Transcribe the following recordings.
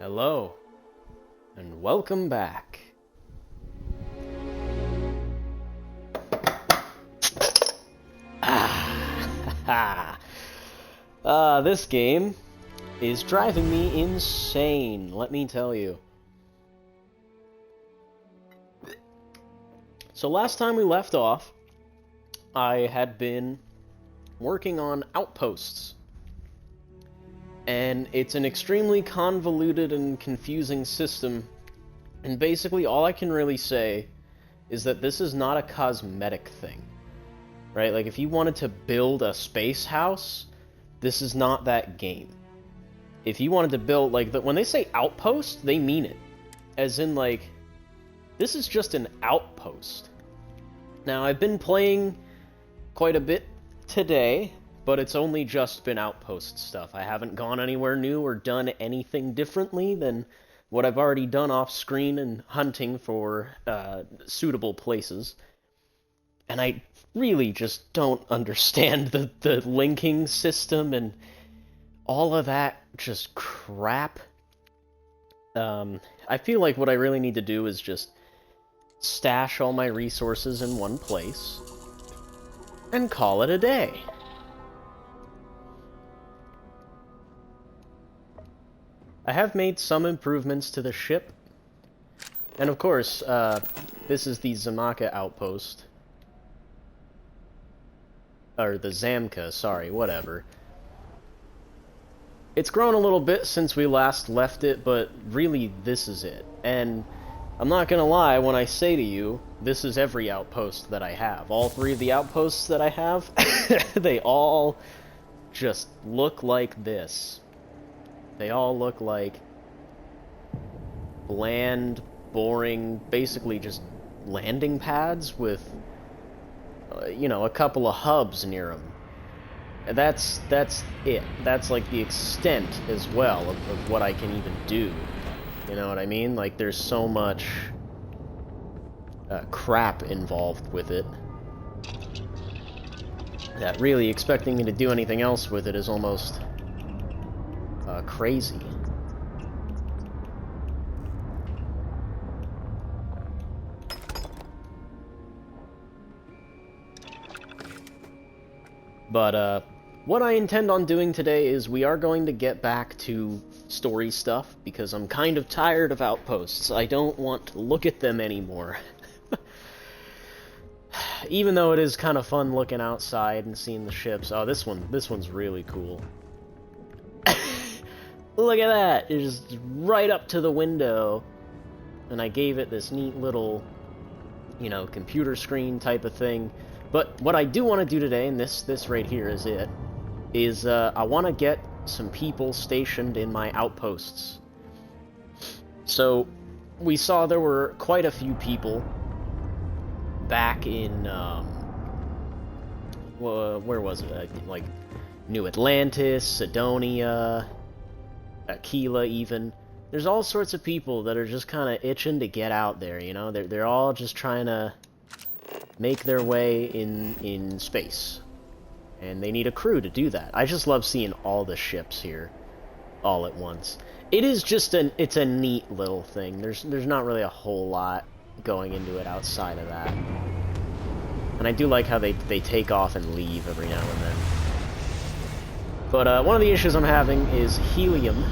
Hello, and welcome back. This game is driving me insane, let me tell you. So last time we left off, I had been working on outposts. And it's an extremely convoluted and confusing system, and basically all I can really say is that this is not a cosmetic thing, right? Like, if you wanted to build a space house, this is not that game. If you wanted to build, like, when they say outpost, they mean it. As in, like, this is just an outpost. Now, I've been playing quite a bit today, but it's only just been outpost stuff. I haven't gone anywhere new or done anything differently than what I've already done off screen and hunting for suitable places. And I really just don't understand the linking system and all of that just crap. I feel like what I really need to do is just stash all my resources in one place and call it a day. I have made some improvements to the ship, and of course, this is the Zamaka outpost. Or the Zamka, sorry, whatever. It's grown a little bit since we last left it, but really this is it. And I'm not gonna lie when I say to you, this is every outpost that I have. All three of the outposts that I have, they all just look like this. They all look like bland, boring, basically just landing pads with, you know, a couple of hubs near them. And that's it. That's like the extent as well of what I can even do. You know what I mean? Like, there's so much crap involved with it that really expecting me to do anything else with it is almost crazy. But what I intend on doing today is we are going to get back to story stuff, because I'm kind of tired of outposts. I don't want to look at them anymore. Even though it is kind of fun looking outside and seeing the ships. Oh, this one's really cool. Look at that! It's just right up to the window. And I gave it this neat little, you know, computer screen type of thing. But what I do want to do today, and this right here is it, is I want to get some people stationed in my outposts. So, we saw there were quite a few people back in, where was it? Like, New Atlantis, Sidonia, Aquila even. There's all sorts of people that are just kind of itching to get out there, you know? They're all just trying to make their way in space. And they need a crew to do that. I just love seeing all the ships here all at once. It is just it's a neat little thing. There's not really a whole lot going into it outside of that. And I do like how they take off and leave every now and then. But one of the issues I'm having is helium,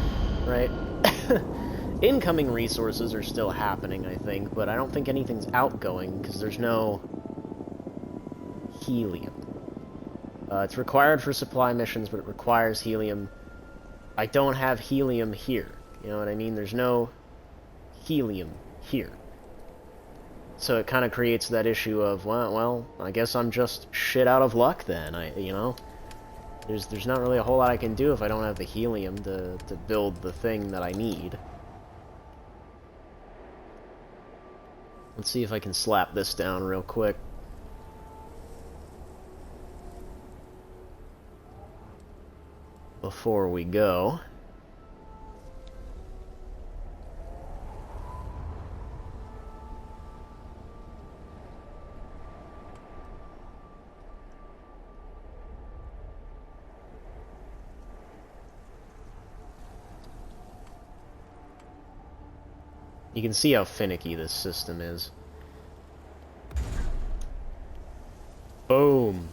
right? Incoming resources are still happening, I think, but I don't think anything's outgoing because there's no helium. It's required for supply missions, but it requires helium. I don't have helium here. You know what I mean? There's no helium here. So it kind of creates that issue of, well, I guess I'm just shit out of luck then. You know? There's not really a whole lot I can do if I don't have the helium to build the thing that I need. Let's see if I can slap this down real quick. Before we go. You can see how finicky this system is. Boom.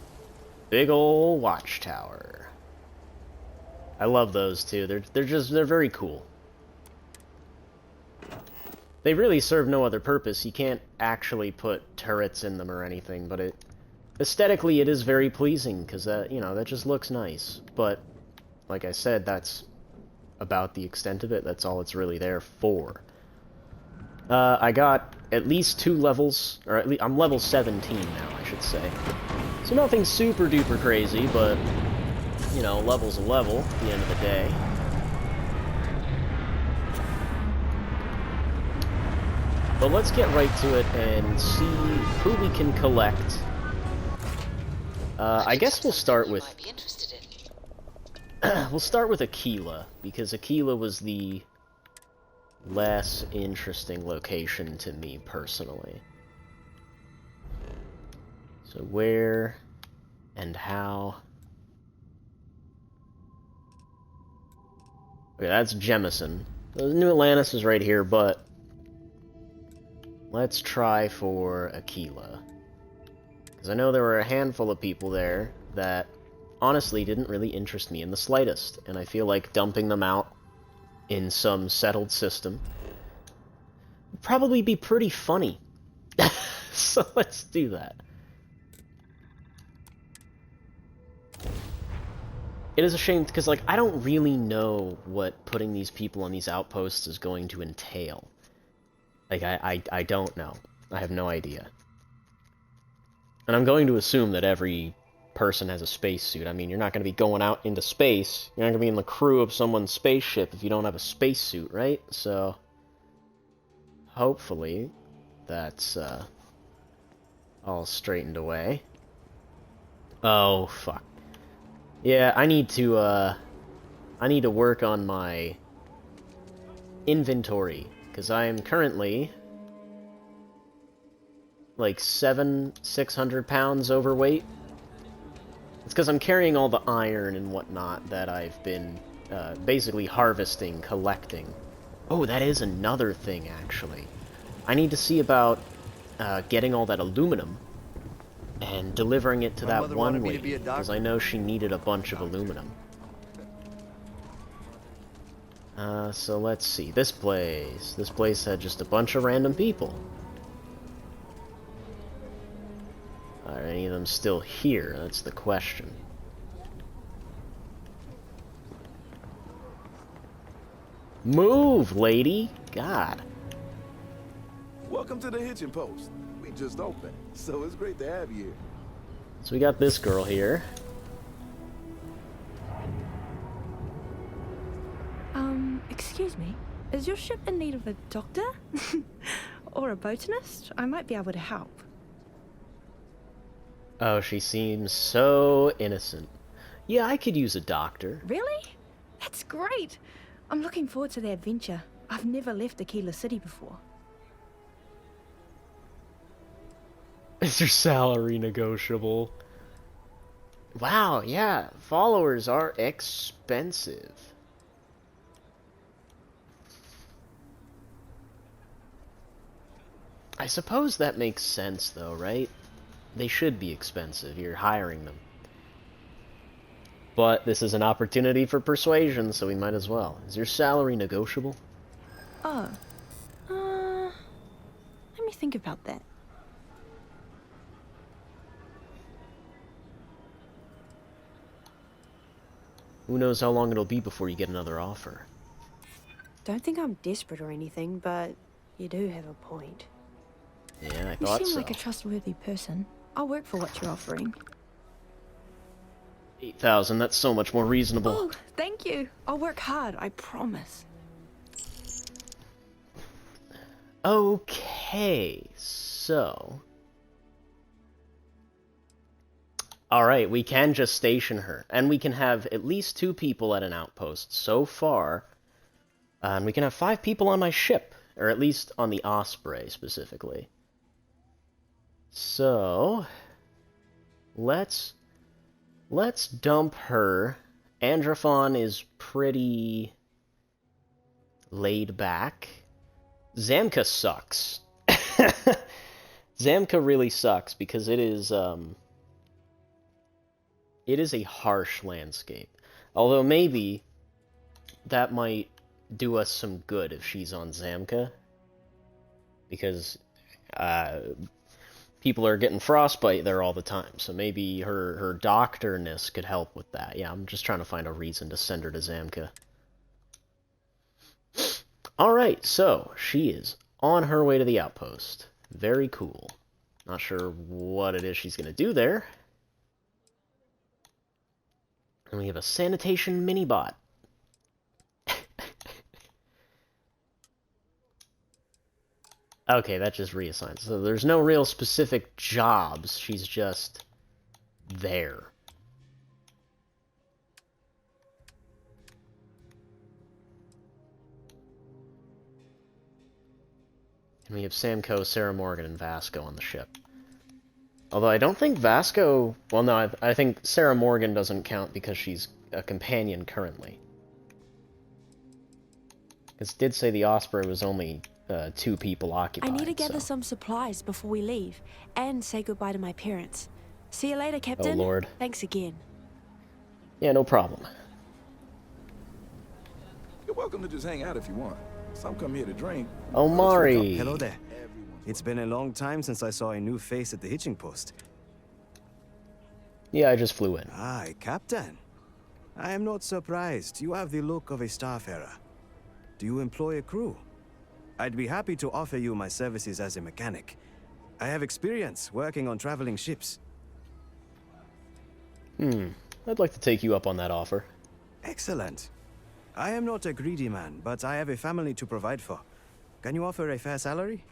Big ol' watchtower. I love those too. They're very cool. They really serve no other purpose. You can't actually put turrets in them or anything, but aesthetically it is very pleasing because that, you know, that just looks nice. But like I said, that's about the extent of it. That's all it's really there for. I got at least 2 levels, or at least I'm level 17 now, I should say. So nothing super duper crazy, but you know, level's a level at the end of the day. But let's get right to it and see who we can collect. I guess we'll start with we'll start with Aquila, because Aquila was the less interesting location to me personally. So where and how? Okay, that's Jemison. New Atlantis is right here, but let's try for Aquila. Because I know there were a handful of people there that honestly didn't really interest me in the slightest, and I feel like dumping them out in some settled system would probably be pretty funny. So let's do that. It is a shame, because, like, I don't really know what putting these people on these outposts is going to entail. Like, I don't know. I have no idea. And I'm going to assume that every person has a spacesuit. I mean, you're not going to be going out into space. You're not going to be in the crew of someone's spaceship if you don't have a spacesuit, right? So, hopefully, that's, all straightened away. Oh, fuck. Yeah, I need to work on my inventory, because I am currently like 600 pounds overweight. It's because I'm carrying all the iron and whatnot that I've been basically harvesting, collecting. Oh, that is another thing, actually. I need to see about getting all that aluminum and delivering it to that one lady, because I know she needed a bunch of aluminum. So let's see. This place had just a bunch of random people. Are any of them still here? That's the question. Move, lady! God. Welcome to the hitching post. We just opened, so it's great to have you here. So we got this girl here. Excuse me. Is your ship in need of a doctor? Or a botanist? I might be able to help. Oh, she seems so innocent. Yeah, I could use a doctor. Really? That's great. I'm looking forward to the adventure. I've never left Aquila City before. Is your salary negotiable? Wow, yeah, followers are expensive. I suppose that makes sense, though, right? They should be expensive. You're hiring them. But this is an opportunity for persuasion, so we might as well. Is your salary negotiable? Oh. Let me think about that. Who knows how long it'll be before you get another offer. Don't think I'm desperate or anything, but you do have a point. Yeah, I thought so. You seem like a trustworthy person. I'll work for what you're offering. 8,000, that's so much more reasonable. Oh, thank you. I'll work hard, I promise. Okay, so... Alright, we can just station her. And we can have at least 2 people at an outpost so far. And we can have 5 people on my ship. Or at least on the Osprey, specifically. So... Let's dump her. Androphon is pretty laid back. Zamka sucks. Zamka really sucks because it is a harsh landscape. Although maybe that might do us some good if she's on Zamka. Because people are getting frostbite there all the time, so maybe her doctorness could help with that. Yeah, I'm just trying to find a reason to send her to Zamka. Alright, so she is on her way to the outpost. Very cool. Not sure what it is she's going to do there. And we have a sanitation mini-bot. Okay, that just reassigns. So there's no real specific jobs. She's just there. And we have Samco, Sarah Morgan, and Vasco on the ship. Although I don't think Vasco... Well, no, I think Sarah Morgan doesn't count because she's a companion currently. Because it did say the Osprey was only 2 people occupied. I need to gather some supplies before we leave, and say goodbye to my parents. See you later, Captain. Oh, Lord. Thanks again. Yeah, no problem. You're welcome to just hang out if you want. Some come here to drink. Omari. Hello there. It's been a long time since I saw a new face at the hitching post. Yeah, I just flew in. Aye, Captain. I am not surprised. You have the look of a starfarer. Do you employ a crew? I'd be happy to offer you my services as a mechanic. I have experience working on traveling ships. I'd like to take you up on that offer. Excellent. I am not a greedy man, but I have a family to provide for. Can you offer a fair salary?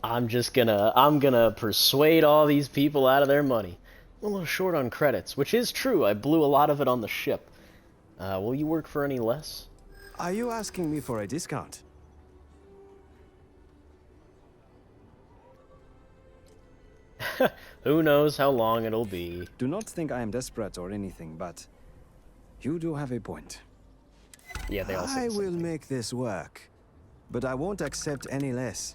I'm gonna persuade all these people out of their money. I'm a little short on credits, which is true. I blew a lot of it on the ship. Will you work for any less? Are you asking me for a discount? Who knows how long it'll be. Do not think I am desperate or anything, but you do have a point. Yeah, they all say I the same will thing. make this work, but I won't accept any less.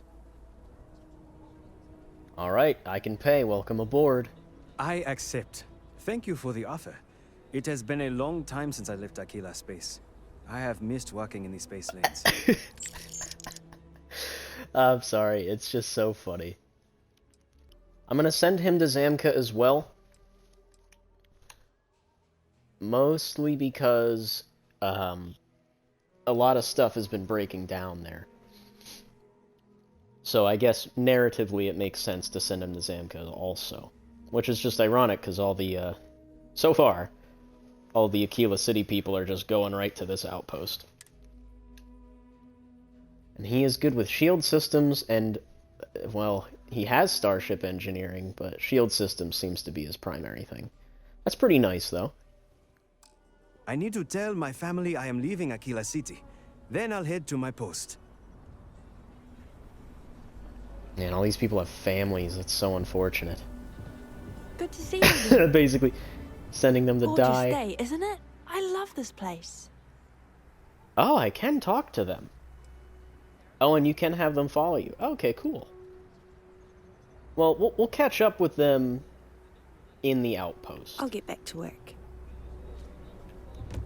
Alright, I can pay. Welcome aboard. I accept. Thank you for the offer. It has been a long time since I left Aquila space. I have missed working in the space lanes. I'm sorry, it's just so funny. I'm gonna send him to Zamka as well. Mostly because a lot of stuff has been breaking down there. So I guess narratively it makes sense to send him to Zamka also. Which is just ironic because all the, so far, all the Aquila City people are just going right to this outpost. And he is good with shield systems and, well, he has starship engineering, but shield systems seems to be his primary thing. That's pretty nice, though. I need to tell my family I am leaving Aquila City. Then I'll head to my post. Man, all these people have families. It's so unfortunate. Good to see you. Basically, sending them to Gorgeous die. day, isn't it? I love this place. Oh, I can talk to them. Oh, and you can have them follow you. Okay, cool. Well, we'll catch up with them in the outpost. I'll get back to work.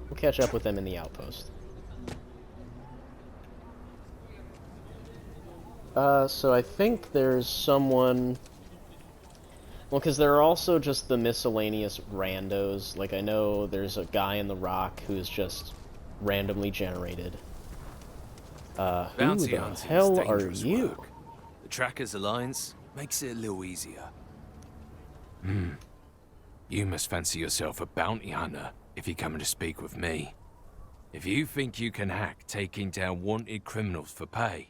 We'll catch up with them in the outpost. So I think there's someone... Well, because there are also just the miscellaneous randos. Like, I know there's a guy in the rock who's just randomly generated. Who the hell are you? Work. The Trackers Alliance makes it a little easier. You must fancy yourself a bounty hunter if you're coming to speak with me. If you think you can hack taking down wanted criminals for pay,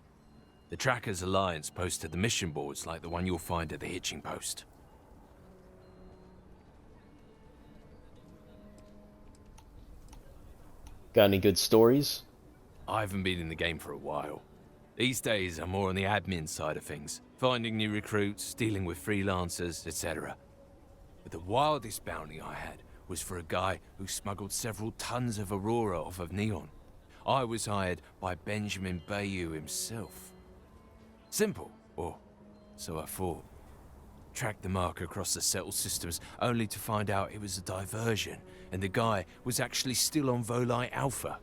the Trackers Alliance posted the mission boards like the one you'll find at the hitching post. Got any good stories? I haven't been in the game for a while. These days, I'm more on the admin side of things, finding new recruits, dealing with freelancers, etc. But the wildest bounty I had was for a guy who smuggled several tons of Aurora off of Neon. I was hired by Benjamin Bayou himself. Simple, or so I thought. Tracked the mark across the settled systems, only to find out it was a diversion, and the guy was actually still on Volite Alpha.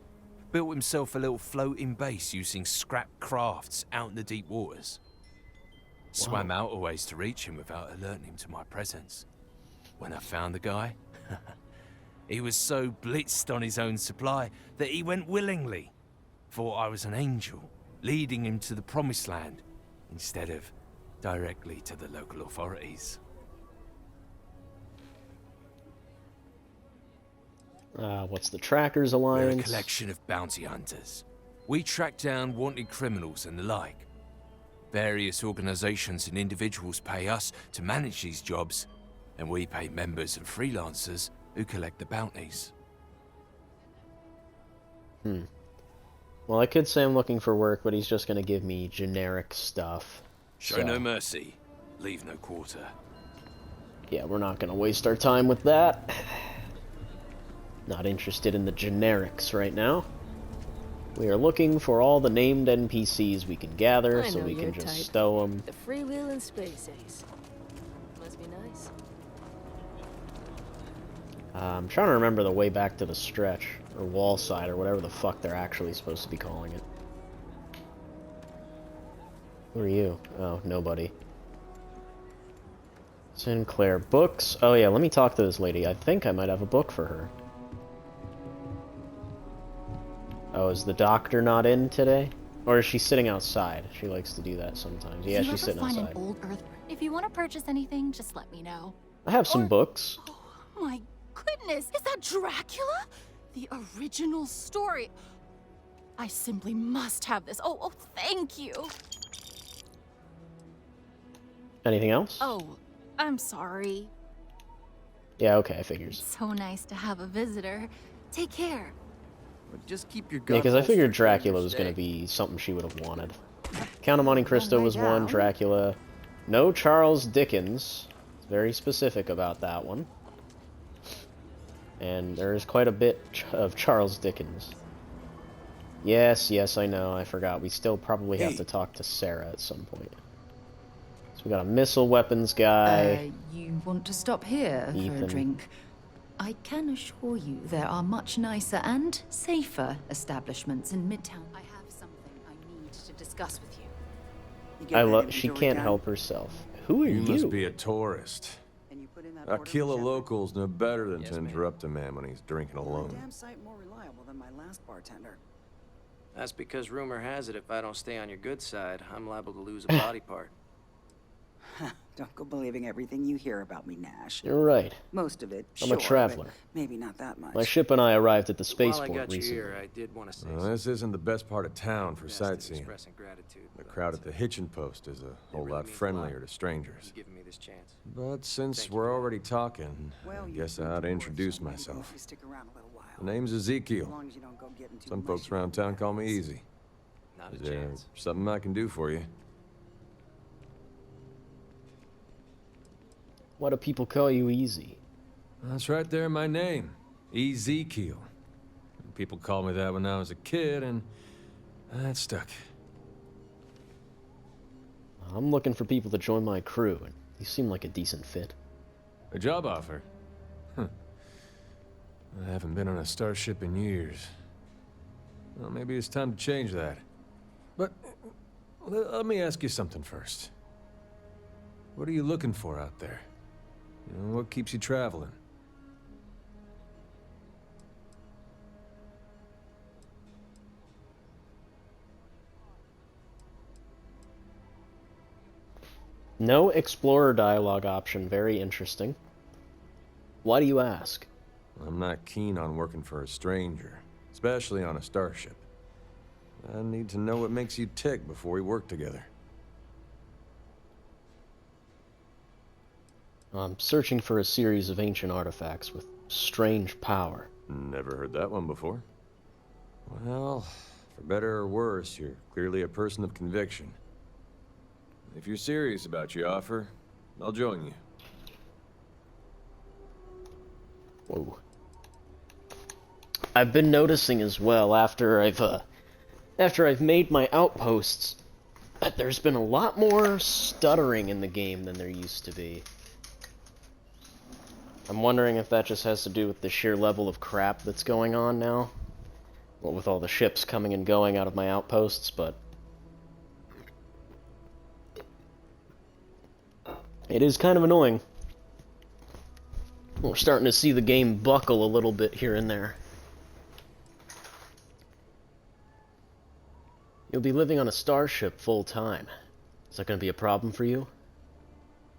Built himself a little floating base using scrap crafts out in the deep waters. Swam out a ways to reach him without alerting him to my presence. When I found the guy, he was so blitzed on his own supply that he went willingly. Thought I was an angel, leading him to the promised land, instead of directly to the local authorities. What's the Trackers We're Alliance? a collection of bounty hunters. We track down wanted criminals and the like. Various organizations and individuals pay us to manage these jobs, and we pay members and freelancers who collect the bounties. Well, I could say I'm looking for work, but he's just gonna give me generic stuff. Show no mercy, leave no quarter. Yeah, we're not gonna waste our time with that. Not interested in the generics right now. We are looking for all the named NPCs we can gather, so we can just stow them. The freewheeling space ace. Must be nice. I'm trying to remember the way back to the stretch, or wall side, or whatever the fuck they're actually supposed to be calling it. Who are you? Oh, nobody. Sinclair books. Oh yeah, let me talk to this lady. I think I might have a book for her. Oh, is the doctor not in today? Or is she sitting outside? She likes to do that sometimes. Yeah, she's sitting outside. An old Earth. If you want to purchase anything, just let me know. I have some books. Oh my goodness, is that Dracula? The original story. I simply must have this. Oh, thank you. Anything else? Oh, I'm sorry. Yeah, okay, figures. So nice to have a visitor. Take care. But just keep your Yeah, because I holstered figured for Dracula your was going to stay. be something she would have wanted. Count of Monte Cristo was one, down. Dracula. No Charles Dickens. It's very specific about that one. And there is quite a bit of Charles Dickens. Yes, I know, I forgot. We still probably have to talk to Sarah at some point. So we got a missile weapons guy. You want to stop here for Ethan. a drink? I can assure you there are much nicer and safer establishments in Midtown. I have something I need to discuss with you. She can't help herself. Who are you? You must be a tourist. A killer locals know better than to interrupt a man when he's drinking alone. Damn sight more reliable than my last bartender. That's because rumor has it if I don't stay on your good side, I'm liable to lose a body part. Don't go believing everything you hear about me, Nash. You're right. Most of it, I'm a traveler. but maybe not that much. My ship and I arrived at the While I spaceport got you recently. here, I did want to say Well, this isn't the best part of town for best at sightseeing. expressing gratitude, The but crowd at the hitching post is a whole really lot means a friendlier lot. to strangers. you giving me this chance. But since Thank you we're for already talking, Well, I you guess I proved ought to your worth, introduce so maybe myself. you stick around a little while. The name's As Ezekiel. long as you don't go getting too Some mushy folks around with town your call me friends. Easy. Not Is a there chance. something I can do for you? Why do people call you Easy? That's right there in my name, Ezekiel. People called me that when I was a kid, and that stuck. I'm looking for people to join my crew, and you seem like a decent fit. A job offer? Huh. I haven't been on a starship in years. Well, maybe it's time to change that. But let me ask you something first. What are you looking for out there? You know, what keeps you traveling? No explorer dialogue option, very interesting. Why do you ask? I'm not keen on working for a stranger, especially on a starship. I need to know what makes you tick before we work together. I'm searching for a series of ancient artifacts with strange power. Never heard that one before. Well, for better or worse, you're clearly a person of conviction. If you're serious about your offer, I'll join you. Whoa. I've been noticing as well after I've made my outposts that there's been a lot more stuttering in the game than there used to be. I'm wondering if that just has to do with the sheer level of crap that's going on now. Well, with all the ships coming and going out of my outposts, but it is kind of annoying. We're starting to see the game buckle a little bit here and there. You'll be living on a starship full time. Is that going to be a problem for you?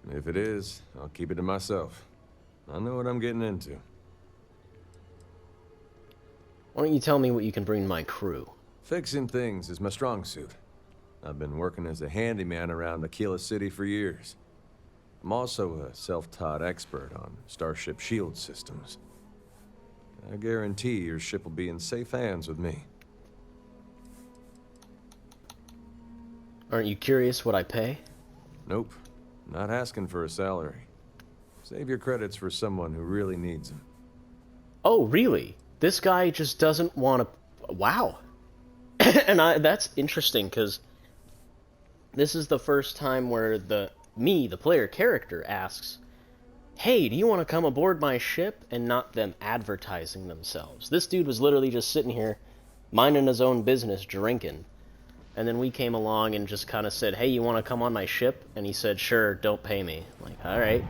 If it is, I'll keep it to myself. I know what I'm getting into. Why don't you tell me what you can bring to my crew? Fixing things is my strong suit. I've been working as a handyman around Aquila City for years. I'm also a self-taught expert on starship shield systems. I guarantee your ship will be in safe hands with me. Aren't you curious what I pay? Nope. Not asking for a salary. Save your credits for someone who really needs them. Oh, really? This guy just doesn't want to... Wow. And that's interesting, because this is the first time where the player character, asks, hey, do you want to come aboard my ship? And not them advertising themselves. This dude was literally just sitting here, minding his own business, drinking. And then we came along and just kind of said, hey, you want to come on my ship? And he said, sure, don't pay me. I'm like, alright.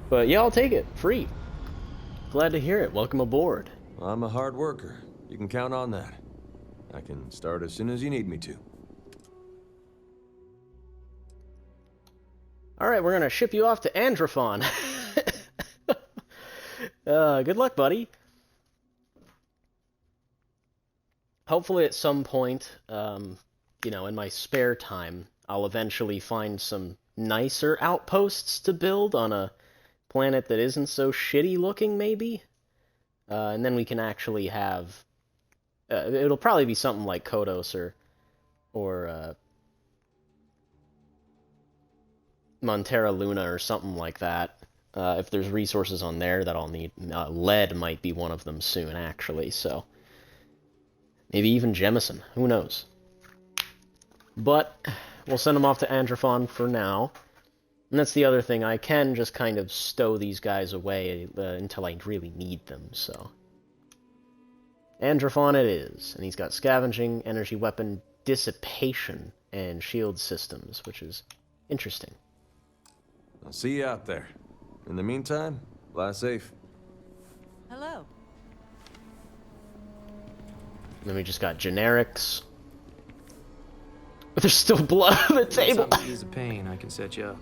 But yeah, I'll take it. Free. Glad to hear it. Welcome aboard. I'm a hard worker. You can count on that. I can start as soon as you need me to. Alright, we're gonna ship you off to Androphon. Good luck, buddy. Hopefully at some point, you know, in my spare time, I'll eventually find some nicer outposts to build on a planet that isn't so shitty looking, maybe? And then we can actually have... it'll probably be something like Kodos or Montera Luna or something like that. If there's resources on there that I'll need. Lead might be one of them soon, actually, so... Maybe even Jemison. Who knows? But we'll send them off to Androphon for now. And that's the other thing. I can just kind of stow these guys away until I really need them, so... Androphon it is. And he's got scavenging, energy weapon, dissipation, and shield systems, which is interesting. I'll see you out there. In the meantime, fly safe. Hello. Then we just got generics. There's still blood on the table. Ease of pain. I can set you up.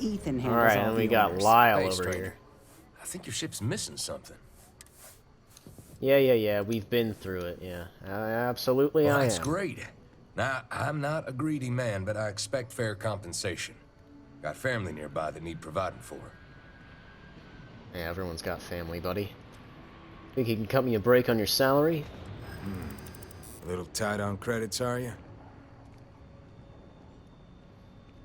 Ethan handles Alright, all and the we got orders. Lyle Hey, over stranger. here. I think your ship's missing something. Yeah, we've been through it, yeah. Absolutely Well, I that's am. great. Now, I'm not a greedy man, but I expect fair compensation. Got family nearby that need providing for. Yeah, everyone's got family, buddy. Think you can cut me a break on your salary? A little tight on credits, are you?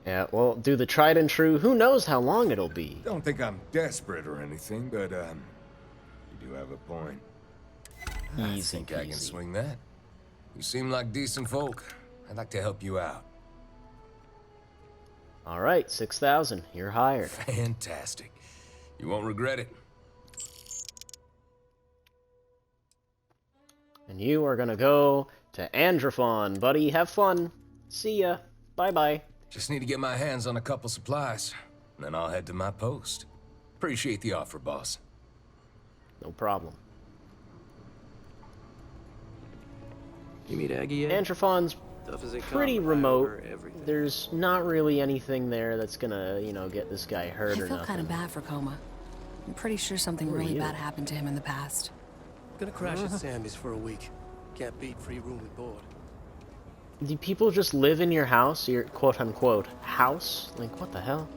Yeah, well, do the tried and true. Who knows how long it'll be? Don't think I'm desperate or anything, but, you do have a point. I Easy think I can peasy. swing that. You seem like decent folk. I'd like to help you out. Alright, 6,000. You're hired. Fantastic. You won't regret it. And you are gonna go to Androphon, buddy. Have fun. See ya. Bye-bye. Just need to get my hands on a couple supplies, and then I'll head to my post. Appreciate the offer, boss. No problem. You meet Aggie yet? Androphon's Tough as they come, pretty I owe remote. her everything. There's not really anything there that's gonna, you know, get this guy hurt I or feel nothing. kind of bad for Coma. I'm pretty sure something Who are really you? bad happened to him in the past. Gonna crash at Sammy's for a week. Can't beat free room and board. Do people just live in your house? Your quote-unquote house? Like, what the hell?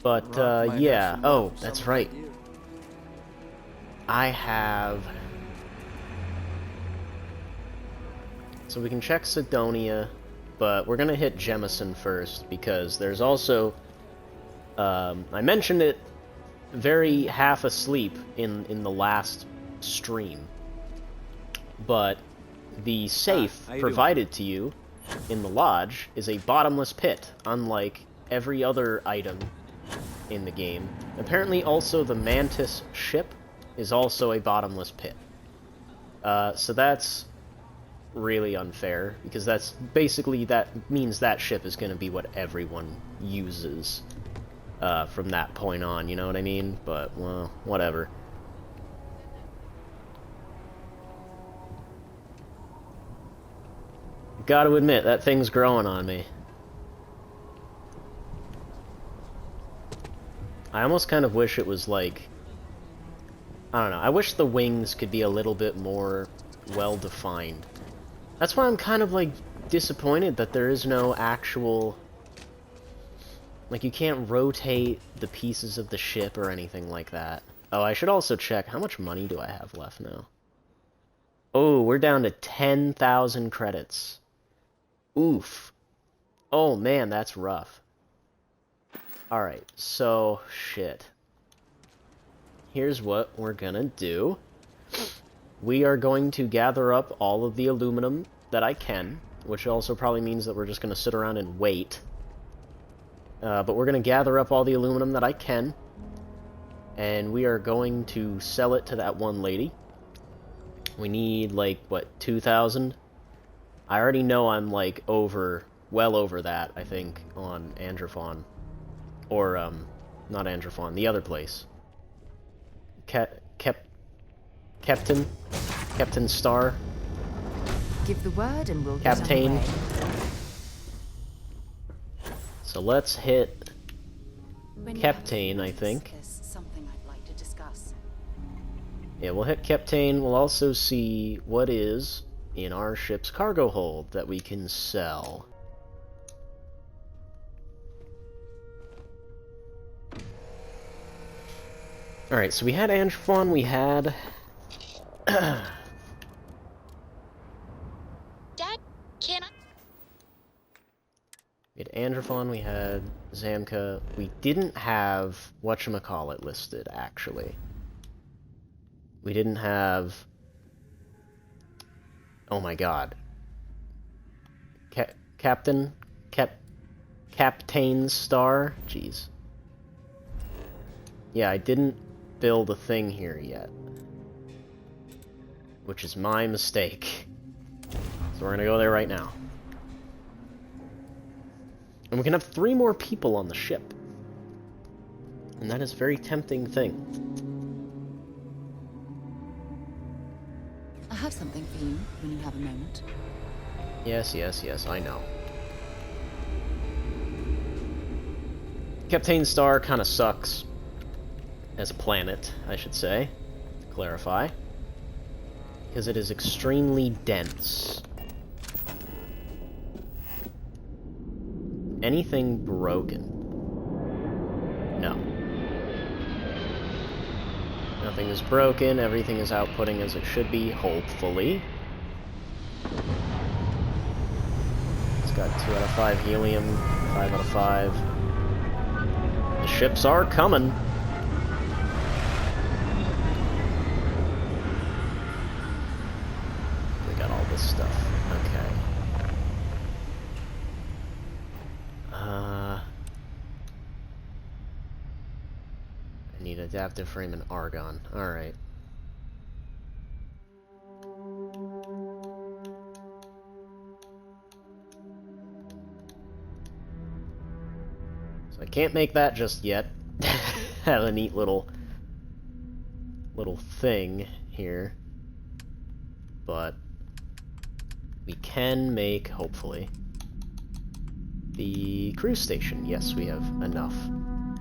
But, yeah. Oh, that's right. I have... So we can check Sidonia, but we're gonna hit Jemison first, because there's also... I mentioned it very half asleep in the last stream. But the safe provided to you in the lodge is a bottomless pit, unlike every other item in the game. Apparently also the Mantis ship is also a bottomless pit. So that's really unfair, because that's basically, that means that ship is going to be what everyone uses from that point on, you know what I mean? But, well, whatever. Gotta admit, that thing's growing on me. I almost kind of wish it was like... I don't know, I wish the wings could be a little bit more well-defined. That's why I'm kind of, like, disappointed that there is no actual... Like, you can't rotate the pieces of the ship or anything like that. Oh, I should also check, how much money do I have left now? Oh, we're down to 10,000 credits. Oof. Oh, man, that's rough. Alright, so, shit. Here's what we're gonna do. We are going to gather up all of the aluminum that I can, which also probably means that we're just gonna sit around and wait. But we're gonna gather up all the aluminum that I can, and we are going to sell it to that one lady. We need, like, what, 2,000? I already know I'm, like, well over that, I think, on Androphon. Or, not Androphon, the other place. Captain Star. Give the word and we'll Captain. get So let's hit Captain, I think. There's something I'd like to discuss. Yeah, we'll hit Captain. We'll also see what is in our ship's cargo hold that we can sell. Alright, so we had Androphon, we had... Dad, can I... We had Androphon, we had Zamka. We didn't have whatchamacallit listed, actually. We didn't have... Oh my god. Captain Star? Jeez. Yeah, I didn't build a thing here yet. Which is my mistake. So we're gonna go there right now. And we can have 3 more people on the ship. And that is a very tempting thing. I have something for you when you have a moment. Yes, yes, yes, I know. Captain Star kind of sucks. As a planet, I should say. To clarify. Because it is extremely dense. Anything broken? No. Nothing is broken, everything is outputting as it should be, hopefully. It's got 2 out of 5 helium, 5 out of 5. The ships are coming! We got all this stuff. Okay. I need adaptive frame and argon. Alright. So I can't make that just yet. Have a neat little thing here. But we can make, hopefully, the cruise station. Yes, we have enough.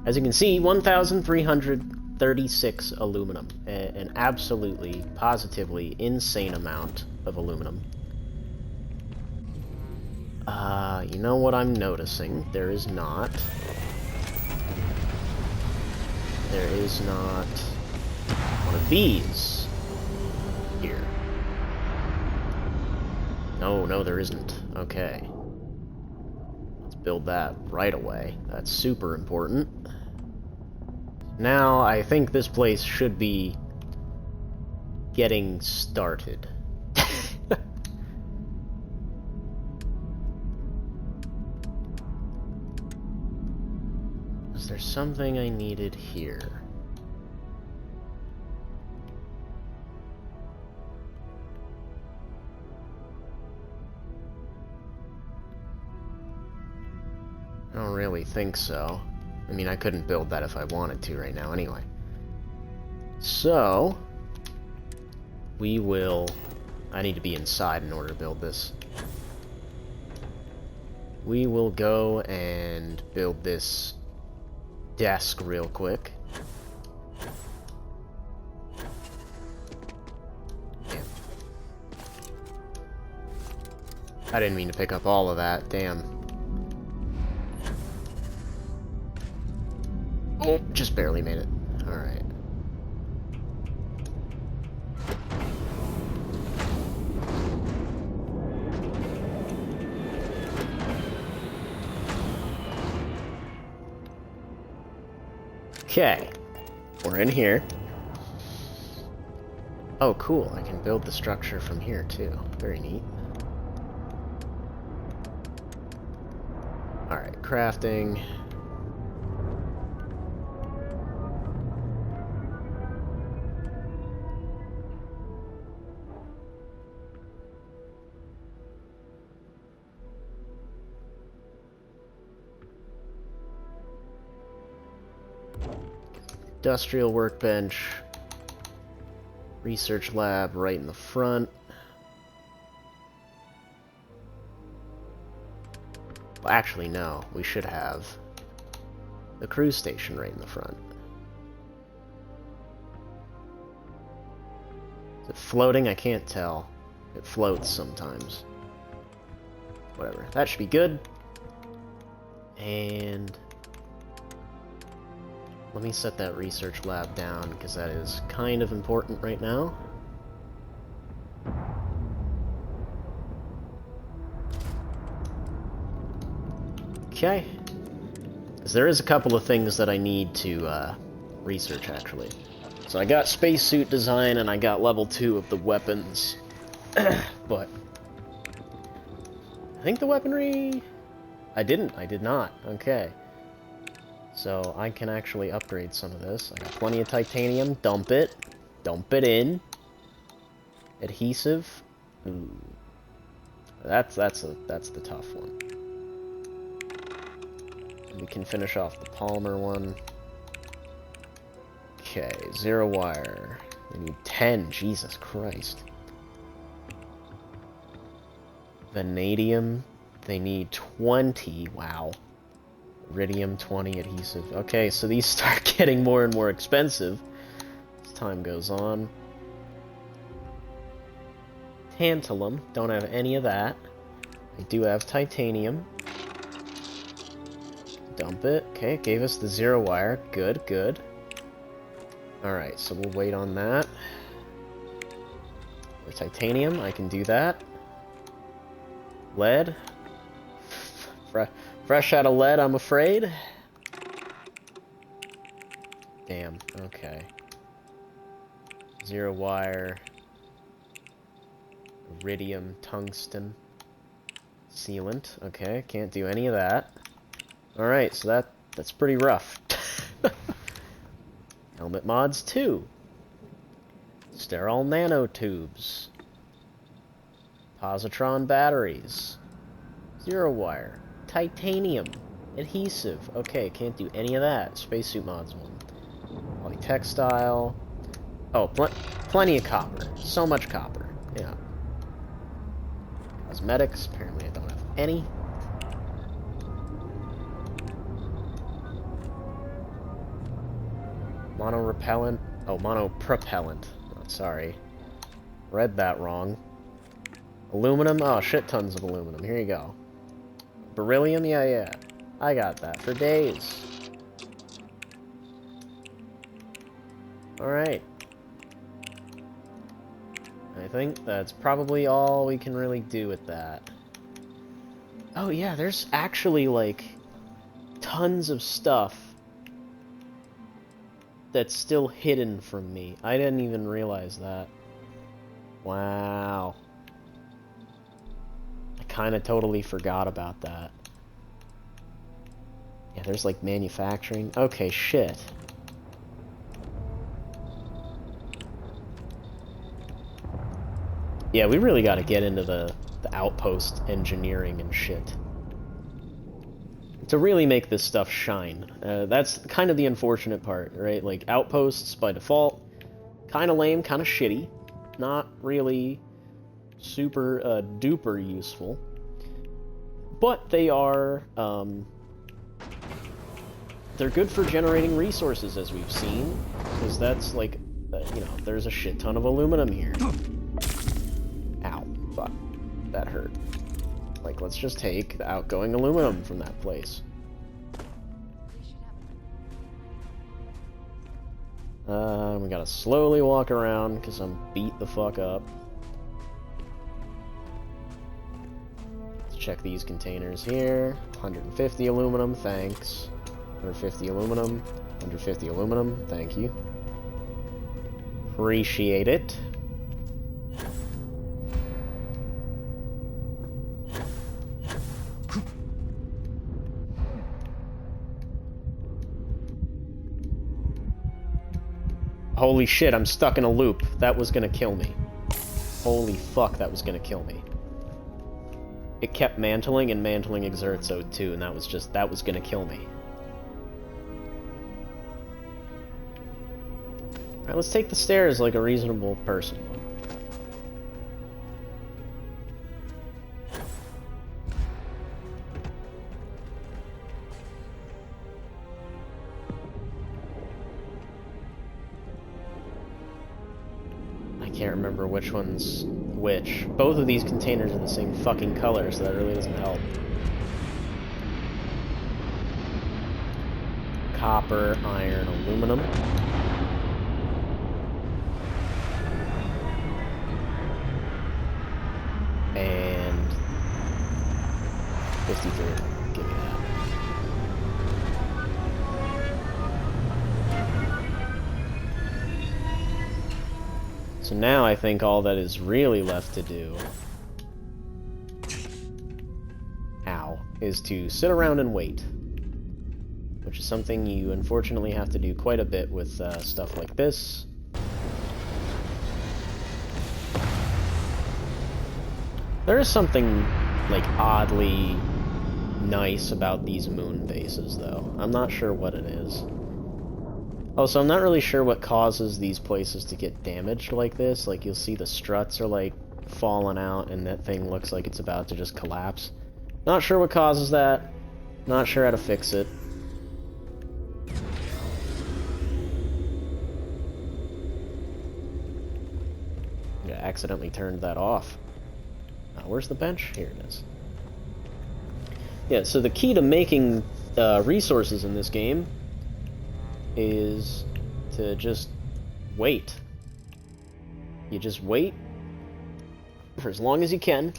As you can see, 1,336 aluminum. An absolutely, positively insane amount of aluminum. You know what I'm noticing? There is not one of these here. No, there isn't. Okay. Let's build that right away. That's super important. Now, I think this place should be getting started. Is there something I needed here? I don't really think so. I mean, I couldn't build that if I wanted to right now anyway. So, we will... I need to be inside in order to build this. We will go and build this desk real quick. Damn. I didn't mean to pick up all of that, damn. Oh, just barely made it. Alright. Okay. We're in here. Oh, cool. I can build the structure from here, too. Very neat. Alright, crafting. Industrial workbench, research lab right in the front. Well, actually, no. We should have the cruise station right in the front. Is it floating? I can't tell. It floats sometimes. Whatever. That should be good. And... let me set that research lab down, because that is kind of important right now. Okay. Because there is a couple of things that I need to research, actually. So I got spacesuit design, and I got level 2 of the weapons. But... I think the weaponry... I did not. Okay. So I can actually upgrade some of this. I got plenty of titanium. Dump it. Dump it in. Adhesive. Ooh. That's the tough one. We can finish off the polymer one. Okay, 0 wire. We need 10. Jesus Christ. Vanadium. They need 20. Wow. Iridium 20 adhesive. Okay, so these start getting more and more expensive as time goes on. Tantalum, don't have any of that. I do have titanium. Dump it. Okay, it gave us the 0 wire. Good, good. Alright, so we'll wait on that. With titanium, I can do that. Lead. Fresh out of lead, I'm afraid. Damn, okay. 0 wire. Iridium, tungsten. Sealant, okay, can't do any of that. Alright, so that's pretty rough. Helmet mods 2. Sterile nanotubes. Positron batteries. 0 wire. Titanium. Adhesive. Okay, can't do any of that. Spacesuit mods 1. Polytextile. Oh, plenty of copper. So much copper. Yeah. Cosmetics. Apparently I don't have any. Mono-repellent. Oh, mono-propellant. Oh, sorry. Read that wrong. Aluminum. Oh, shit tons of aluminum. Here you go. Beryllium? Yeah. I got that for days. Alright. I think that's probably all we can really do with that. Oh yeah, there's actually, like, tons of stuff that's still hidden from me. I didn't even realize that. Wow. I kind of totally forgot about that. Yeah, there's like manufacturing. Okay, shit. Yeah, we really got to get into the outpost engineering and shit to really make this stuff shine. That's kind of the unfortunate part, right? Like, outposts by default, kind of lame, kind of shitty, not really super duper useful, but they are they're good for generating resources, as we've seen, because that's like, you know, there's a shit ton of aluminum here. Ow, fuck, that hurt. Like, let's just take the outgoing aluminum from that place. We gotta slowly walk around because I'm beat the fuck up. Let's check these containers here. 150 aluminum, thanks. 150 aluminum, 150 aluminum, thank you. Appreciate it. Holy shit, I'm stuck in a loop. That was gonna kill me. Holy fuck, that was gonna kill me. It kept mantling, and mantling exerts O2, and that was gonna kill me. Alright, let's take the stairs like a reasonable person would. Can't remember which one's which. Both of these containers are the same fucking color, so that really doesn't help. Copper, iron, aluminum. And 53. Give me that. So now I think all that is really left to do, is to sit around and wait. Which is something you unfortunately have to do quite a bit with stuff like this. There is something, like, oddly nice about these moon bases, though. I'm not sure what it is. Also, I'm not really sure what causes these places to get damaged like this. Like, you'll see the struts are, like, falling out, and that thing looks like it's about to just collapse. Not sure what causes that. Not sure how to fix it. I accidentally turned that off. Where's the bench? Here it is. Yeah, so the key to making resources in this game is to just wait. You just wait for as long as you can,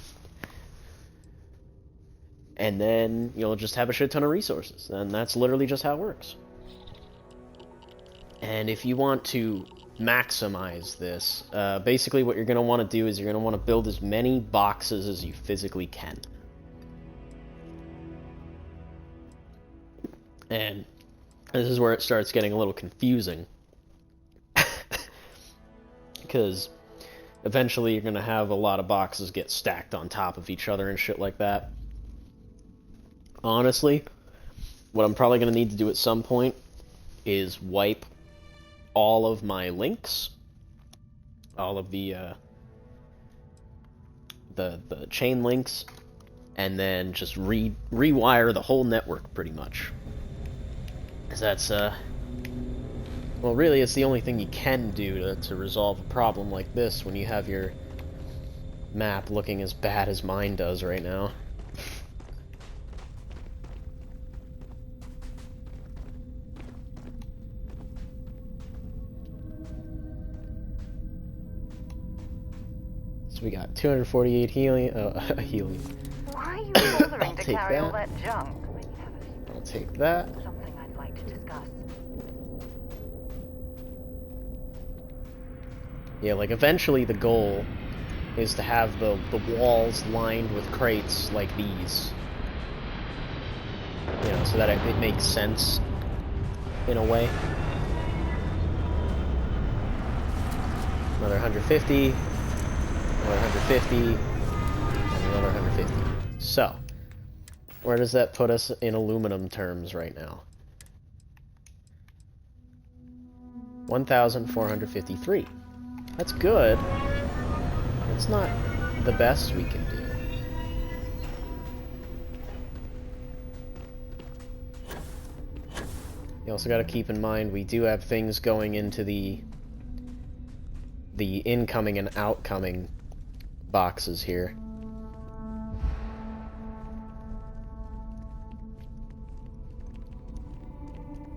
and then you'll just have a shit ton of resources, and that's literally just how it works. And if you want to maximize this, basically what you're going to want to do is you're going to want to build as many boxes as you physically can. And this is where it starts getting a little confusing. Because eventually you're going to have a lot of boxes get stacked on top of each other and shit like that. Honestly, what I'm probably going to need to do at some point is wipe all of my links, all of the chain links, and then just rewire the whole network pretty much. Because that's, well, really, it's the only thing you can do to resolve a problem like this when you have your map looking as bad as mine does right now. So we got 248 helium. Helium. Why are you bothering to take carry all that. that junk? I'll take that. Something I'd like to discuss. Yeah, like, eventually the goal is to have the walls lined with crates like these. You know, so that it makes sense in a way. Another 150, another 150, and another 150. So, where does that put us in aluminum terms right now? 1,453. That's good. That's not the best we can do. You also got to keep in mind we do have things going into the incoming and outcoming boxes here.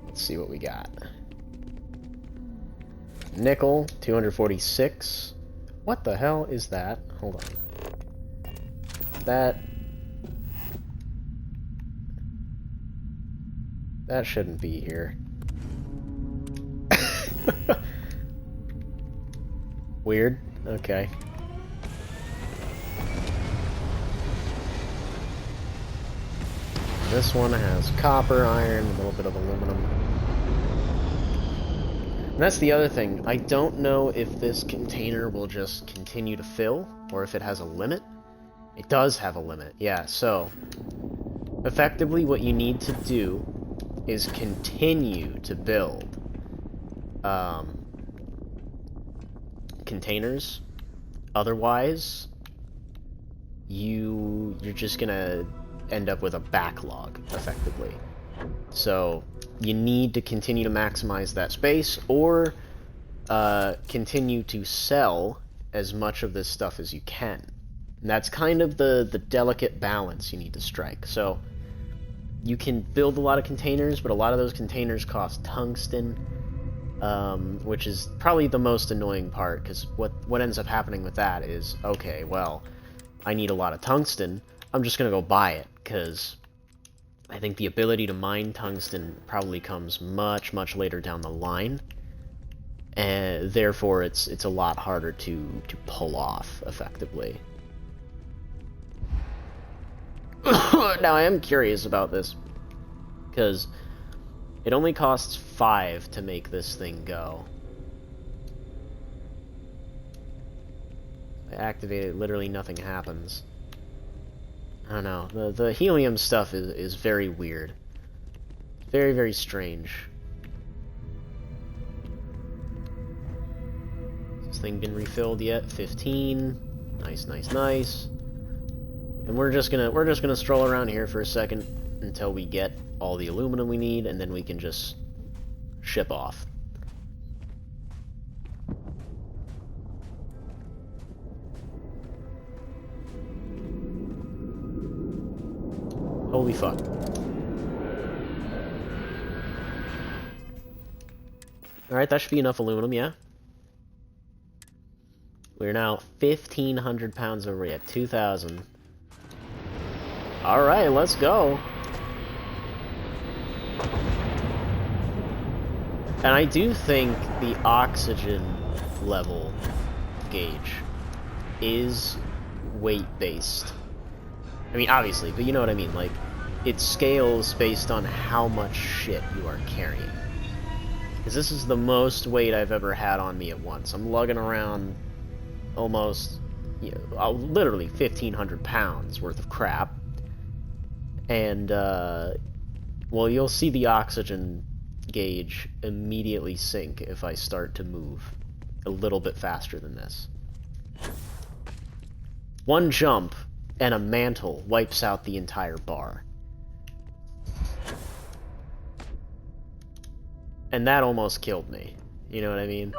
Let's see what we got. Nickel, 246. What the hell is that? Hold on. That shouldn't be here. Weird. Okay. This one has copper, iron, a little bit of aluminum. And that's the other thing. I don't know if this container will just continue to fill, or if it has a limit. It does have a limit, yeah, so effectively what you need to do is continue to build containers. Otherwise, you're just gonna end up with a backlog, effectively. So you need to continue to maximize that space, or continue to sell as much of this stuff as you can. And that's kind of the delicate balance you need to strike. So you can build a lot of containers, but a lot of those containers cost tungsten, which is probably the most annoying part, because what ends up happening with that is, okay, well, I need a lot of tungsten, I'm just going to go buy it, because I think the ability to mine tungsten probably comes much, much later down the line, and therefore it's a lot harder to pull off effectively. Now I am curious about this, because it only costs 5 to make this thing go. I activate it, literally nothing happens. I don't know, the helium stuff is very weird. Very, very strange. Has this thing been refilled yet? 15. Nice, nice, nice. And we're just gonna stroll around here for a second until we get all the aluminum we need, and then we can just ship off. Holy fuck. Alright, that should be enough aluminum, yeah? We're now 1,500 pounds over at 2,000. Alright, let's go. And I do think the oxygen level gauge is weight-based. I mean, obviously, but you know what I mean, like, it scales based on how much shit you are carrying. Because this is the most weight I've ever had on me at once. I'm lugging around almost, you know, literally 1,500 pounds worth of crap. And, well, you'll see the oxygen gauge immediately sink if I start to move a little bit faster than this. One jump and a mantle wipes out the entire bar. And that almost killed me. You know what I mean?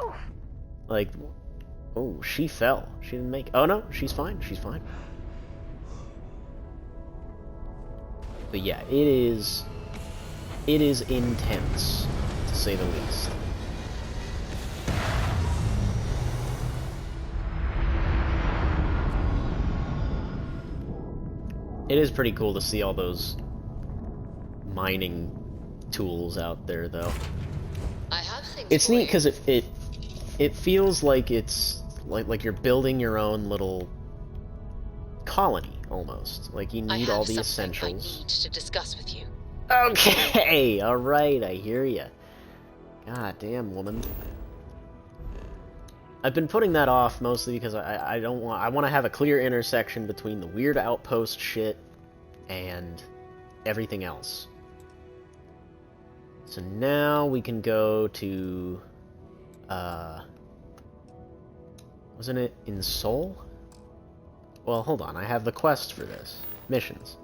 Like, oh, she fell. She didn't make it. Oh no, she's fine. She's fine. But yeah, it is intense, to say the least. It is pretty cool to see all those mining tools out there, though. It's neat because it it feels like it's like you're building your own little colony almost. Like you need all the essentials. I need to discuss with you. Okay, all right, I hear ya. God damn, woman. I've been putting that off mostly because I want to have a clear intersection between the weird outpost shit and everything else. So now we can go to wasn't it in Seoul? Well, hold on, I have the quest for this. Missions.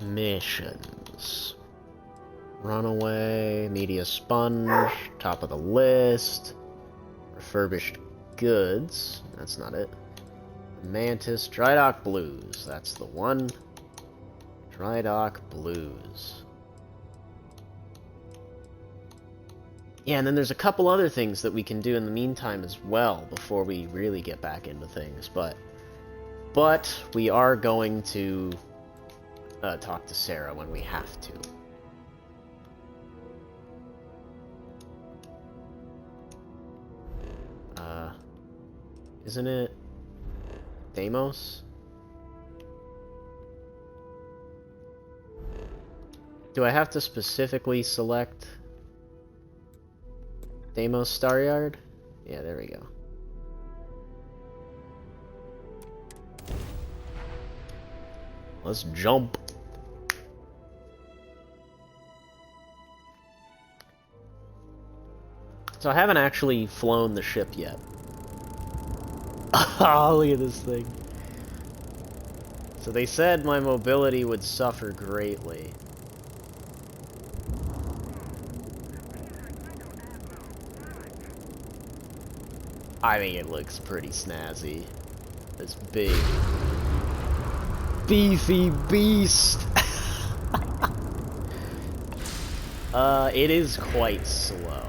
Missions. Runaway, media sponge, top of the list. Refurbished goods, that's not it. Mantis, Dry Dock Blues, that's the one. Dry Dock Blues. Yeah, and then there's a couple other things that we can do in the meantime as well before we really get back into things, but we are going to talk to Sarah when we have to. Isn't it Deimos? Do I have to specifically select Deimos Staryard? Yeah, there we go. Let's jump. So I haven't actually flown the ship yet. Oh, look at this thing. So they said my mobility would suffer greatly. I mean, it looks pretty snazzy. This big, beefy beast. It is quite slow.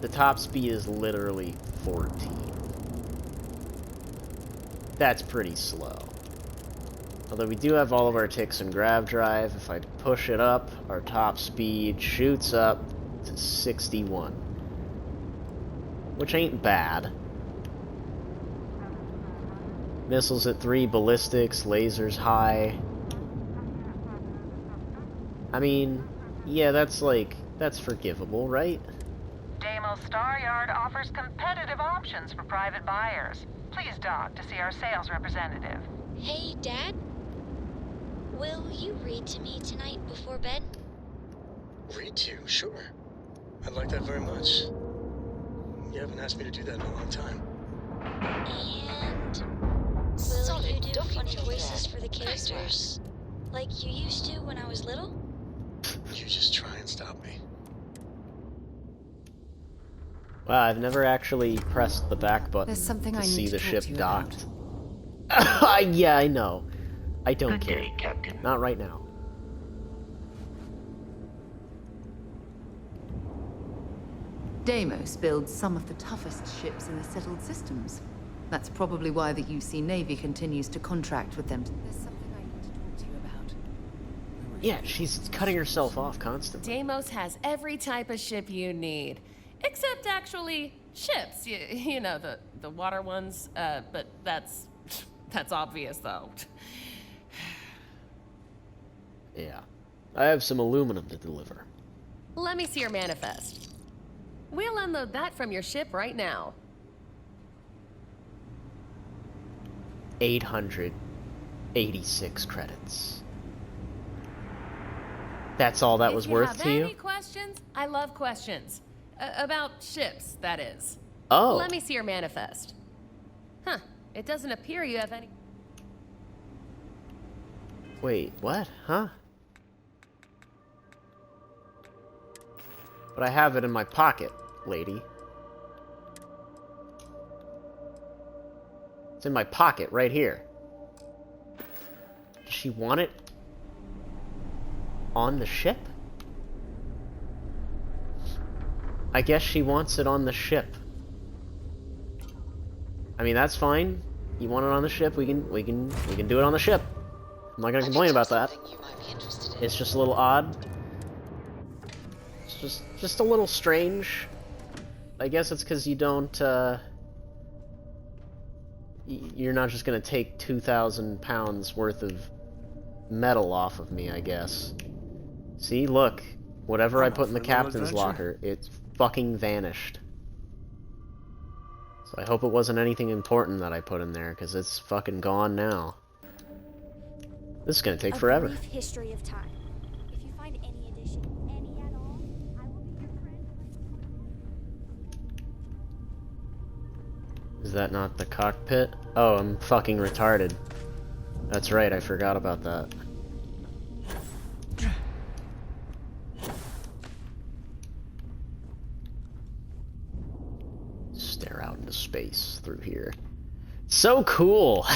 The top speed is literally 14. That's pretty slow. Although we do have all of our ticks and grav drive, if I push it up, our top speed shoots up to 61. Which ain't bad. Missiles at 3, ballistics, lasers high. I mean, yeah, that's forgivable, right? Deimos Staryard offers competitive options for private buyers. Please dock to see our sales representative. Hey, Dad. Will you read to me tonight before bed? Read to you? Sure. I'd like that very much. You haven't asked me to do that in a long time. And will you do funny voices for the characters? Like you used to when I was little? You just try and stop me. Wow, I've never actually pressed the back button to see the ship docked. Yeah, I know. I don't care. Good day, Captain. Not right now. Deimos builds some of the toughest ships in the settled systems. That's probably why the UC Navy continues to contract with them. There's something I need to talk to you about. Yeah, she's cutting herself off constantly. Deimos has every type of ship you need. Except actually ships, you know, the water ones, but that's obvious though. Yeah. I have some aluminum to deliver. Let me see your manifest. We'll unload that from your ship right now. 886 credits. That's all that was worth to you? If you have any questions, I love questions. About ships, that is. Oh. Let me see your manifest. Huh. It doesn't appear you have any... Wait, what? Huh? But I have it in my pocket, lady. It's in my pocket, right here. Does she want it on the ship? I guess she wants it on the ship. I mean, that's fine. You want it on the ship, we can do it on the ship. I'm not gonna complain about that. It's just a little odd. Just a little strange. I guess it's because you don't, you're not just gonna take 2,000 pounds worth of metal off of me, I guess. See, look. Whatever I put in the captain's locker, it's fucking vanished. So I hope it wasn't anything important that I put in there, because it's fucking gone now. This is gonna take forever. A brief history of time. If you find any addition, any at all, I will be your friend. Is that not the cockpit? Oh, I'm fucking retarded. That's right, I forgot about that. Stare out into space through here. So cool!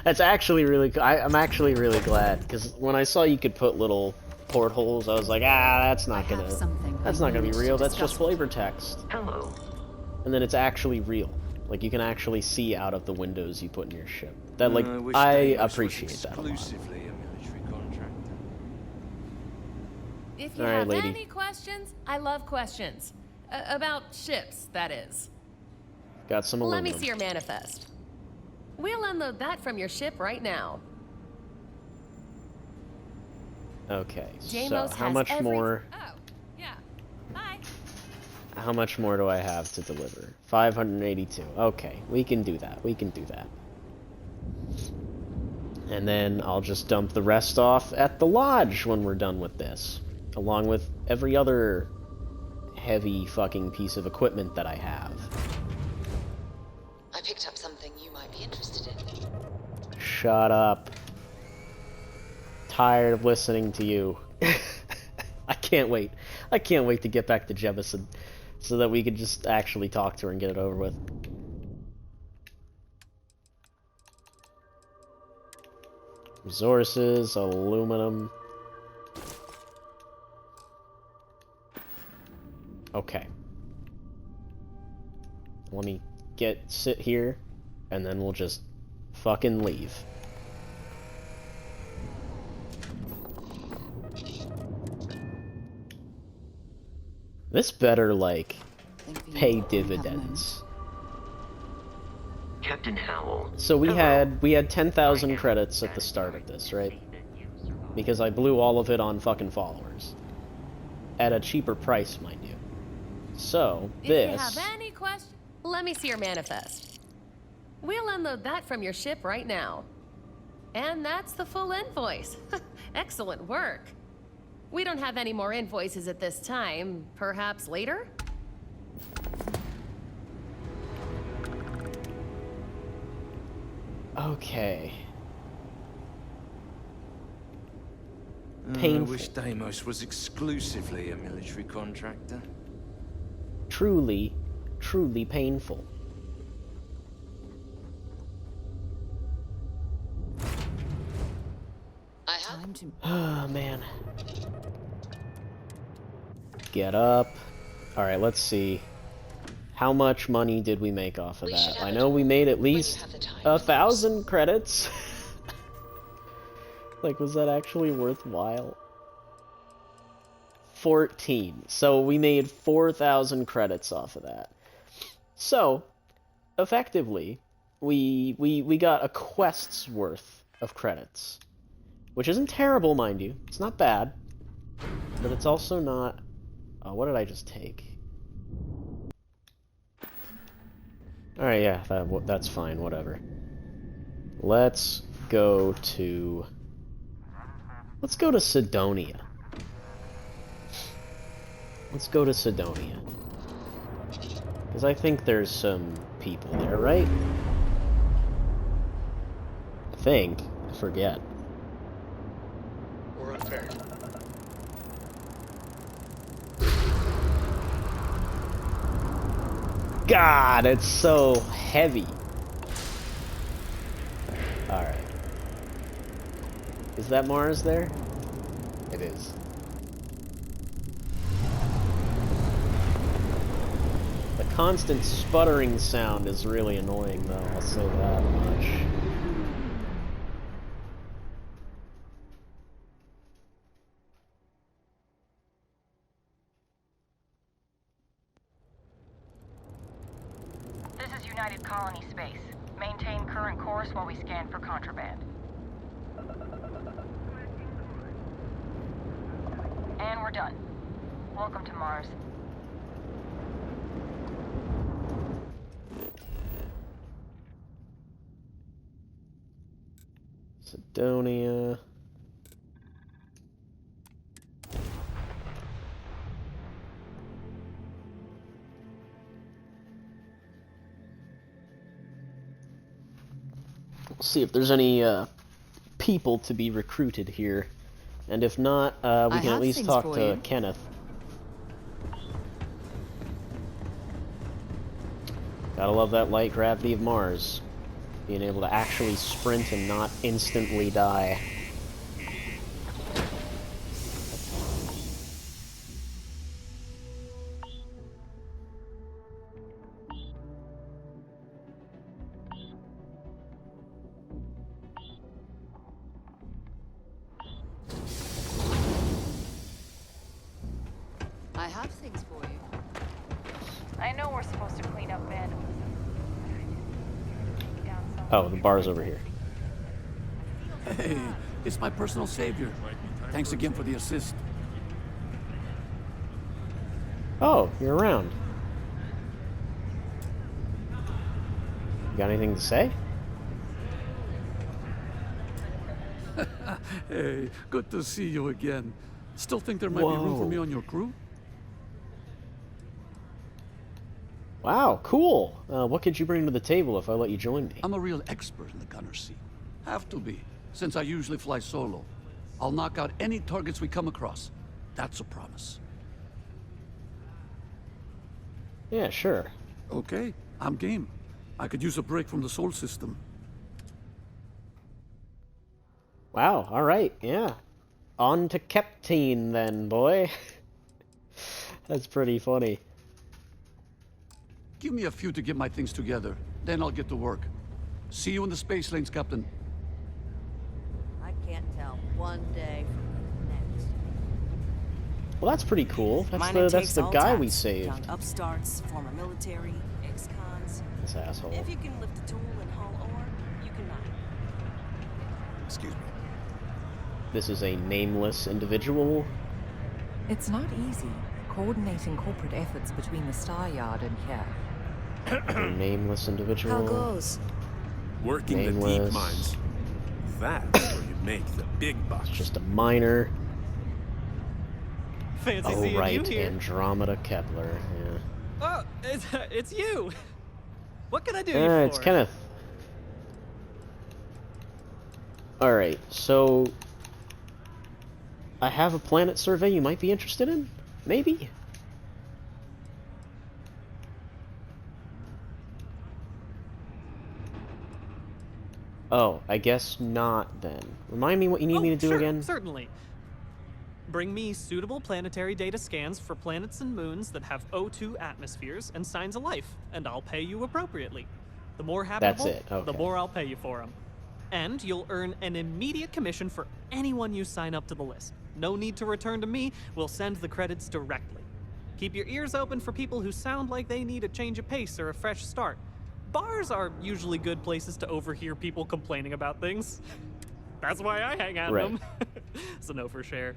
That's actually really cool. I'm actually really glad, because when I saw you could put little portholes, I was like, that's not gonna be real, that's just flavor text. Hello. And then it's actually real. Like, you can actually see out of the windows you put in your ship. That, like, I appreciate that a lot. If you have any questions, I love questions. About ships, that is. Got some aluminum. Let me see your manifest. We'll unload that from your ship right now. Okay, so Jamos how much more... Oh, yeah. Bye. How much more do I have to deliver? 582. Okay, we can do that. We can do that. And then I'll just dump the rest off at the lodge when we're done with this. Along with every other heavy fucking piece of equipment that I have. I picked up something you might be interested in. Shut up. Tired of listening to you. I can't wait. I can't wait to get back to Jemison so that we can just actually talk to her and get it over with. Resources, aluminum. Okay. Let me sit here, and then we'll just fucking leave. This better, like, pay dividends. Captain Howell. So we had 10,000 credits at the start of this, right? Because I blew all of it on fucking followers. At a cheaper price, mind you. So, this... If you have any questions, let me see your manifest. We'll unload that from your ship right now. And that's the full invoice. Excellent work. We don't have any more invoices at this time. Perhaps later? Okay. I wish Deimos was exclusively a military contractor. Truly, truly painful. Oh, man. Get up. Alright, let's see. How much money did we make off of that? I know we made at least 1,000 credits. Like, was that actually worthwhile? 14. So we made 4,000 credits off of that. So, effectively, we got a quest's worth of credits. Which isn't terrible, mind you. It's not bad. But it's also not... Oh, what did I just take? Alright, yeah, that's fine, whatever. Let's go to Sidonia. Let's go to Sidonia. Because I think there's some people there, right? I think. I forget. We're unfair. God, it's so heavy. Alright. Is that Mars there? It is. The constant sputtering sound is really annoying, though, I'll say that much. United Colony space. Maintain current course while we scan for contraband. And we're done. Welcome to Mars. Sidonia. We'll see if there's any people to be recruited here. And if not, we can at least talk to Kenneth. Gotta love that light gravity of Mars. Being able to actually sprint and not instantly die. I have things for you. I know we're supposed to clean up vandalism. Oh, the bar's over here. Hey, it's my personal savior. Thanks again for the assist. Oh, you're around. You got anything to say? Hey, good to see you again. Still think there might be room for me on your crew? Wow, cool. What could you bring to the table if I let you join me? I'm a real expert in the gunner seat. Have to be, since I usually fly solo. I'll knock out any targets we come across. That's a promise. Yeah, sure. Okay, I'm game. I could use a break from the Sol system. Wow, alright, yeah. On to Keptine then, boy. That's pretty funny. Give me a few to get my things together, then I'll get to work. See you in the space lanes, Captain. I can't tell one day from the next. Well, that's pretty cool. That's the guy we saved. Young upstarts, former military, ex-cons. This asshole. If you can lift a tool and haul ore, you can mine. Excuse me. This is a nameless individual. It's not easy coordinating corporate efforts between the Star Yard and here. A nameless individual. How goes? Working nameless. the deep mines. That's where you make the big bucks. Just a miner. Fancy oh, seeing right, you here. Andromeda Kepler, yeah. Oh, it's you. What can I do you for? It's Kenneth. Alright, so... I have a planet survey you might be interested in? Maybe? Oh, I guess not then. Remind me what you need me to do again? Certainly. Bring me suitable planetary data scans for planets and moons that have O2 atmospheres and signs of life, and I'll pay you appropriately. The more habitable, That's it. Okay. the more I'll pay you for them. And you'll earn an immediate commission for anyone you sign up to the list. No need to return to me, we'll send the credits directly. Keep your ears open for people who sound like they need a change of pace or a fresh start. Bars are usually good places to overhear people complaining about things. That's why I hang out in them. So no for share.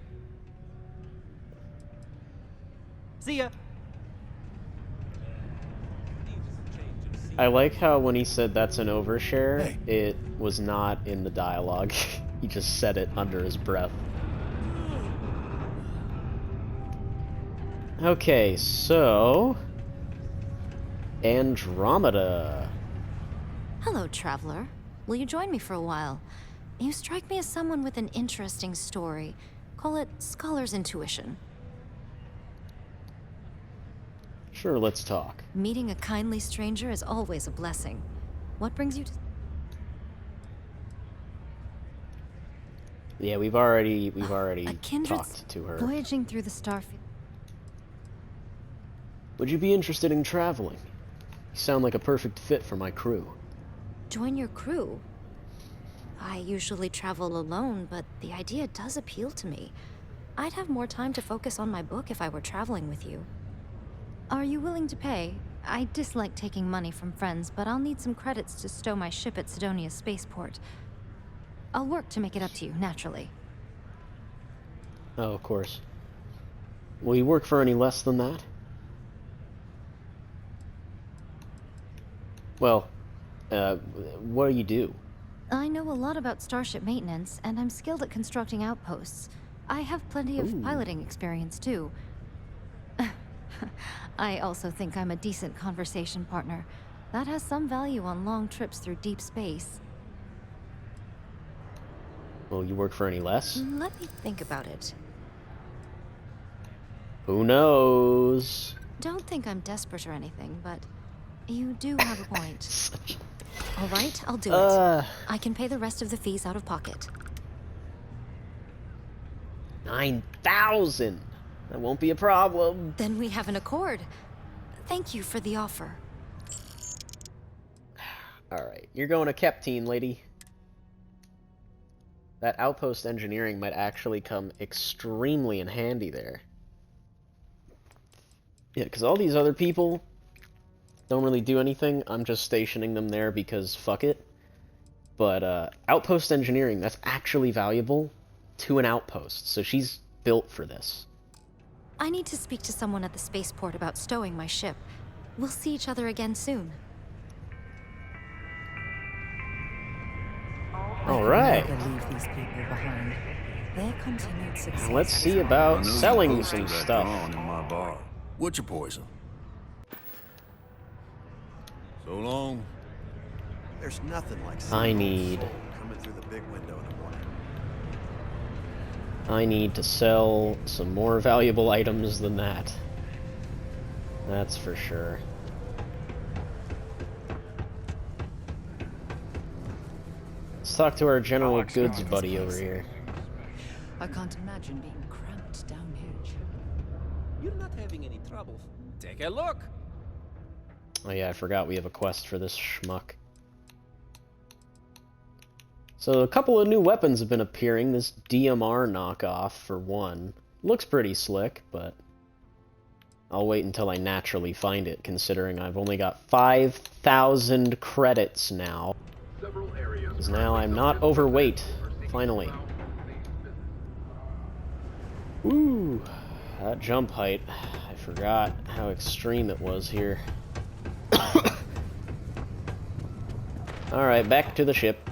See ya. I like how when he said that's an overshare, it was not in the dialogue. He just said it under his breath. Okay, so... Andromeda. Hello, traveler. Will you join me for a while? You strike me as someone with an interesting story. Call it scholar's intuition. Sure, let's talk. Meeting a kindly stranger is always a blessing. What brings you to... Yeah, we've already kindred talked to her. Voyaging through the Starfield. Would you be interested in traveling? You sound like a perfect fit for my crew. Join your crew? I usually travel alone, but the idea does appeal to me. I'd have more time to focus on my book if I were traveling with you. Are you willing to pay? I dislike taking money from friends, but I'll need some credits to stow my ship at Sidonia's spaceport. I'll work to make it up to you, naturally. Oh, of course. Will you work for any less than that? Well, what do you do? I know a lot about starship maintenance, and I'm skilled at constructing outposts. I have plenty of piloting experience, too. I also think I'm a decent conversation partner. That has some value on long trips through deep space. Will you work for any less? Let me think about it. Who knows? Don't think I'm desperate or anything, but you do have a point. All right, I'll do it. I can pay the rest of the fees out of pocket. 9,000. That won't be a problem. Then we have an accord. Thank you for the offer. Alright, you're going to Keptine, lady. That outpost engineering might actually come extremely in handy there. Yeah, because all these other people don't really do anything. I'm just stationing them there because fuck it. But outpost engineering, that's actually valuable to an outpost. So she's built for this. I need to speak to someone at the spaceport about stowing my ship. We'll see each other again soon. All right. Leave these people behind. Their continued success. Let's see about selling some stuff. In my bar. What's your poison? So long. There's nothing like I need coming through the big window in the morning. I need to sell some more valuable items than that. That's for sure. Let's talk to our general goods buddy over here. I can't imagine being cramped down here. You're not having any trouble. Take a look. Oh yeah, I forgot we have a quest for this schmuck. So a couple of new weapons have been appearing. This DMR knockoff, for one. Looks pretty slick, but I'll wait until I naturally find it, considering I've only got 5,000 credits now. Because now I'm not overweight, finally. Woo! That jump height, I forgot how extreme it was here. Alright, back to the ship.